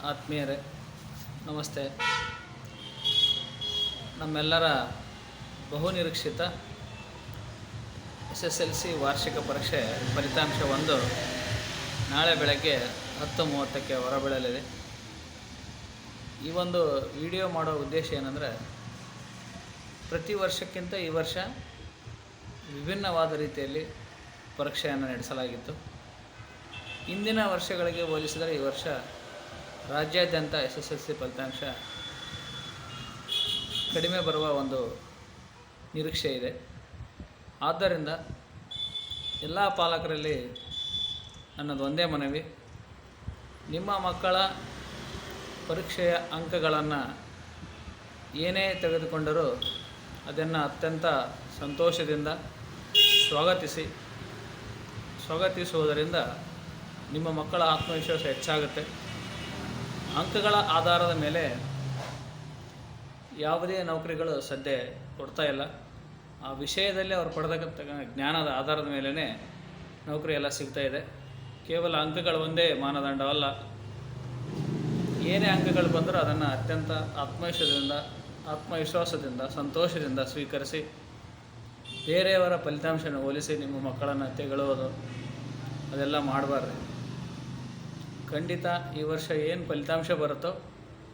ಆತ್ಮೀಯರೇ ನಮಸ್ತೆ. ನಮ್ಮೆಲ್ಲರ ಬಹುನಿರೀಕ್ಷಿತ SSLC ವಾರ್ಷಿಕ ಪರೀಕ್ಷೆ ಫಲಿತಾಂಶ ನಾಳೆ ಬೆಳಗ್ಗೆ 10:30ಕ್ಕೆ ಹೊರಬೀಳಲಿದೆ. ಈ ಒಂದು ವಿಡಿಯೋ ಮಾಡೋ ಉದ್ದೇಶ ಏನಂದರೆ, ಪ್ರತಿ ವರ್ಷಕ್ಕಿಂತ ಈ ವರ್ಷ ವಿಭಿನ್ನವಾದ ರೀತಿಯಲ್ಲಿ ಪರೀಕ್ಷೆಯನ್ನು ನಡೆಸಲಾಗಿತ್ತು. ಇಂದಿನ ವರ್ಷಗಳಿಗೆ ಹೋಲಿಸಿದರೆ ಈ ವರ್ಷ ರಾಜ್ಯಾದ್ಯಂತ SSLC ಫಲಿತಾಂಶ ಕಡಿಮೆ ಬರುವ ಒಂದು ನಿರೀಕ್ಷೆ ಇದೆ. ಆದ್ದರಿಂದ ಎಲ್ಲ ಪಾಲಕರಲ್ಲಿ ನನ್ನದು ಒಂದೇ ಮನವಿ, ನಿಮ್ಮ ಮಕ್ಕಳ ಪರೀಕ್ಷೆಯ ಅಂಕಗಳನ್ನು ಏನೇ ತೆಗೆದುಕೊಂಡರೂ ಅದನ್ನು ಅತ್ಯಂತ ಸಂತೋಷದಿಂದ ಸ್ವಾಗತಿಸುವುದರಿಂದ ನಿಮ್ಮ ಮಕ್ಕಳ ಆತ್ಮವಿಶ್ವಾಸ ಹೆಚ್ಚಾಗುತ್ತೆ. ಅಂಕಗಳ ಆಧಾರದ ಮೇಲೆ ಯಾವುದೇ ನೌಕರಿಗಳು ಸದ್ಯ ಕೊಡ್ತಾ ಇಲ್ಲ. ಆ ವಿಷಯದಲ್ಲಿ ಅವರು ಪಡೆದಕ್ಕಂಥ ಜ್ಞಾನದ ಆಧಾರದ ಮೇಲೇ ನೌಕರಿ ಎಲ್ಲ ಸಿಗ್ತಾಯಿದೆ. ಕೇವಲ ಅಂಕಗಳು ಒಂದೇ ಮಾನದಂಡವಲ್ಲ. ಏನೇ ಅಂಕಗಳು ಬಂದರೂ ಅದನ್ನು ಅತ್ಯಂತ ಆತ್ಮವಿಶ್ವಾಸದಿಂದ ಸಂತೋಷದಿಂದ ಸ್ವೀಕರಿಸಿ, ಬೇರೆಯವರ ಫಲಿತಾಂಶನ ಹೋಲಿಸಿ ನಿಮ್ಮ ಮಕ್ಕಳನ್ನು ತೆಗಳುವುದು ಅದೆಲ್ಲ ಮಾಡಬಾರ್ದು. ಖಂಡಿತ ಈ ವರ್ಷ ಏನು ಫಲಿತಾಂಶ ಬರುತ್ತೋ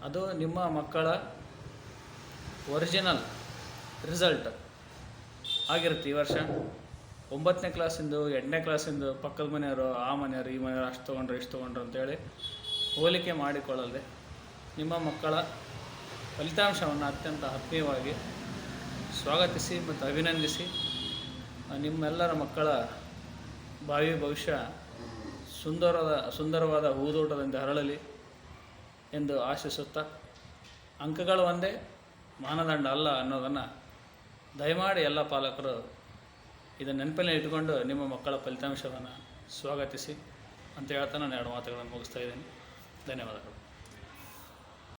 ಅದು ನಿಮ್ಮ ಮಕ್ಕಳ ಒರಿಜಿನಲ್ ರಿಸಲ್ಟ್ ಆಗಿರುತ್ತೆ. ಈ ವರ್ಷ 9ನೇ ಕ್ಲಾಸಿಂದು 8ನೇ ಕ್ಲಾಸಿಂದು ಪಕ್ಕದ ಮನೆಯವರು, ಆ ಮನೆಯವರು, ಈ ಮನೆಯವರು ಅಷ್ಟು ತೊಗೊಂಡ್ರು ಇಷ್ಟು ತೊಗೊಂಡ್ರು ಅಂತೇಳಿ ಹೋಲಿಕೆ ಮಾಡಿಕೊಳ್ಳದೆ ನಿಮ್ಮ ಮಕ್ಕಳ ಫಲಿತಾಂಶವನ್ನು ಅತ್ಯಂತ ಆತ್ಮೀಯವಾಗಿ ಸ್ವಾಗತಿಸಿ ಮತ್ತು ಅಭಿನಂದಿಸಿ, ನಿಮ್ಮೆಲ್ಲರ ಮಕ್ಕಳ ಭಾವಿ ಭವಿಷ್ಯ ಸುಂದರವಾದ ಹೂದೋಟದಂತೆ ಹರಳಲಿ ಎಂದು ಆಶಿಸುತ್ತಾ, ಅಂಕಗಳು ಒಂದೇ ಮಾನದಂಡ ಅಲ್ಲ ಅನ್ನೋದನ್ನು ದಯಮಾಡಿ ಎಲ್ಲ ಪಾಲಕರು ಇದನ್ನು ನೆನಪಲ್ಲಿ ಇಟ್ಟುಕೊಂಡು ನಿಮ್ಮ ಮಕ್ಕಳ ಫಲಿತಾಂಶವನ್ನು ಸ್ವಾಗತಿಸಿ ಅಂತ ಹೇಳ್ತಾ ನಾನು 2 ಮಾತುಗಳನ್ನು ಮುಗಿಸ್ತಾ ಇದ್ದೀನಿ. ಧನ್ಯವಾದಗಳು.